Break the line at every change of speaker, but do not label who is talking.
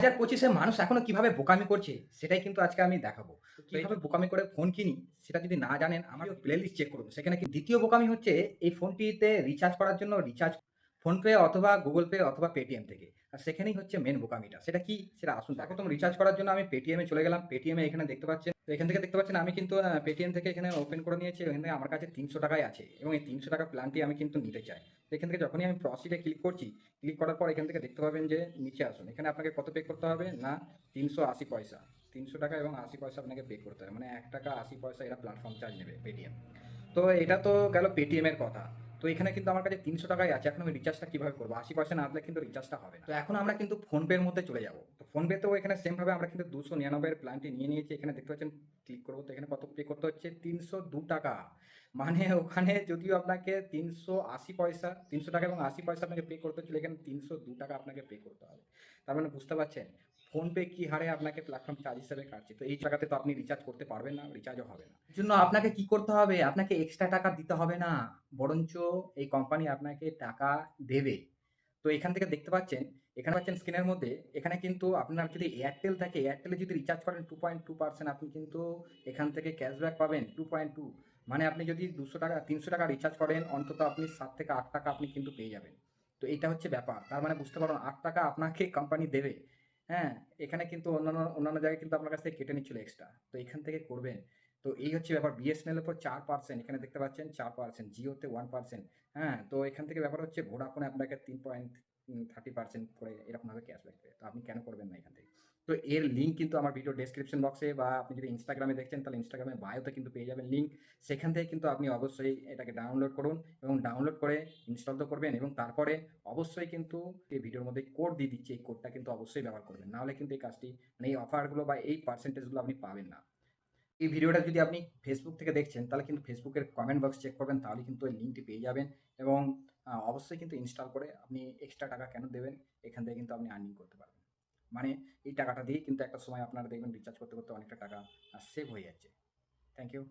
2025 এ মানুষ এখনো কিভাবে বোকামি করছে সেটাই কিন্তু আজকে আমি দেখাবো। তো কিভাবে বোকামি করে ফোন কিনি সেটা যদি না জানেন আমার প্লেলিস্ট চেক করুন। সেখানে কি দ্বিতীয় বোকামি হচ্ছে এই ফোনটিতে রিচার্জ করার জন্য রিচার্জ ফোনপে অথবা গুগল পে অথবা পেটিএম থেকে। আর সেখানেই হচ্ছে মেইন বোকামিটা। সেটা কি? সেটা আসুন দেখা। প্রথম রিচার্জ করার জন্য আমি পেটিএম এ চলে গেলাম। পেটিএম এ এখানে দেখতে পাচ্ছেন। তো এখান থেকে দেখতে পাচ্ছেন আমি কিন্তু পেটিএম থেকে এখানে ওপেন করে নিয়েছি। এখান থেকে আমার কাছে ৳৩০০ আছে এবং এই ৳৩০০ প্ল্যানটি আমি কিন্তু নিতে চাই। তো এখান থেকে যখনই আমি প্রসিড এ ক্লিক করছি, ক্লিক করার পর এখান থেকে দেখতে পাবেন যে নিচে আসুন। এখানে আপনাকে কত পে করতে হবে? না ৳৩৮০ ৳৩০০ এবং ৮০ পয়সা আপনাকে পে করতে হবে। মানে ৳১.৮০ এরা প্ল্যাটফর্ম চার্জ নেবে পেটিএম। তো এটা তো গেল পেটিএম এর কথা। তো এখানে কিন্তু আমার কাছে ৳৩০০ আছে। এখন আমি রিচার্জটা কিভাবে করব? ৮০% না দিলে কিন্তু রিচার্জটা হবে না। তো এখন আমরা কিন্তু ফোনপে এর মধ্যে চলে যাব। তো ফোনপেতেও এখানে সেম ভাবে আমরা কিন্তু ৳২৯৯ এর প্ল্যানটি নিয়ে নিয়েছি। এখানে দেখতে পাচ্ছেন ক্লিক করব তো এখানে কত পে করতে হচ্ছে? ৳৩০২। মানে ওখানে যদিও আপনাকে ৳৩৮০ এবং ৮০ পয়সা আপনাকে পে করতে হচ্ছিল, এখানে ৳৩০২ আপনাকে পে করতে হবে। তার মানে বুঝতে পারছেন ফোনপে কি হারে আপনাকে প্ল্যাটফর্ম চার্জ হিসেবে কাটছে। তো এই টাকাতে তো আপনি রিচার্জ করতে পারবেন না, রিচার্জও হবে না। এর জন্য আপনাকে কি করতে হবে? আপনাকে এক্সট্রা টাকা দিতে হবে না। বরঞ্চ এই কোম্পানি আপনাকে টাকা দেবে। তো এখান থেকে দেখতে পাচ্ছেন, এখানে পাচ্ছেন স্ক্রিনের মধ্যে, এখানে কিন্তু আপনার যদি এয়ারটেল থাকে, এয়ারটেলে যদি রিচার্জ করেন 2.2% আপনি কিন্তু এখান থেকে ক্যাশব্যাক পাবেন 2.2। মানে আপনি যদি ৳200 ৳300 রিচার্জ করেন অন্তত আপনি ৳7 থেকে ৳8 আপনি কিন্তু পেয়ে যাবেন। তো এইটা হচ্ছে ব্যাপার। তার মানে বুঝতে পারুন ৳8 আপনাকে কোম্পানি দেবে। হ্যাঁ? এখানে কিন্তু অন্যান্য জায়গায় কিন্তু আপনার কাছ থেকে কেটে নিচ্ছিল এক্সট্রা। তো এখান থেকে করবেন। তো এই হচ্ছে ব্যাপার। বিএসএনএল এর উপর 4% এখানে দেখতে পাচ্ছেন 4%, জিওতে 1%। হ্যাঁ? তো এখান থেকে ব্যাপার হচ্ছে ভোডাফোনে আপনাকে 30% করে এরকমভাবে ক্যাশব্যাক দেবে। তো আপনি কেন করবেন না এখান থেকে? তো এর লিঙ্ক কিন্তু আমার ভিডিও ডেসক্রিপশন বক্সে বা আপনি যদি ইনস্টাগ্রামে দেখছেন তাহলে ইনস্টাগ্রামের বায়োতে কিন্তু পেয়ে যাবেন লিঙ্ক। সেখান থেকে কিন্তু আপনি অবশ্যই এটাকে ডাউনলোড করুন এবং ডাউনলোড করে ইনস্টল তো করবেন এবং তারপরে অবশ্যই কিন্তু এই ভিডিওর মধ্যে কোড দিয়ে দিচ্ছি। এই কোডটা কিন্তু অবশ্যই ব্যবহার করবেন। না হলে কিন্তু এই কাজটি মানে এই অফারগুলো বা এই পার্সেন্টেজগুলো আপনি পাবেন না। এই ভিডিওটা যদি আপনি ফেসবুক থেকে দেখছেন তাহলে কিন্তু ফেসবুকের কমেন্ট বক্স চেক করবেন তাহলে কিন্তু এই লিঙ্কটি পেয়ে যাবেন এবং অবশ্যই কিন্তু ইনস্টল করে আপনি এক্সট্রা টাকা কেন দেবেন? এখান থেকে কিন্তু আপনি আর্নিং করতে পারবেন। মানে এই টাকাটা দিয়েই কিন্তু একটা সময় আপনারা দেখবেন রিচার্জ করতে অনেকটা টাকা সেভ হয়ে যাচ্ছে। Thank you.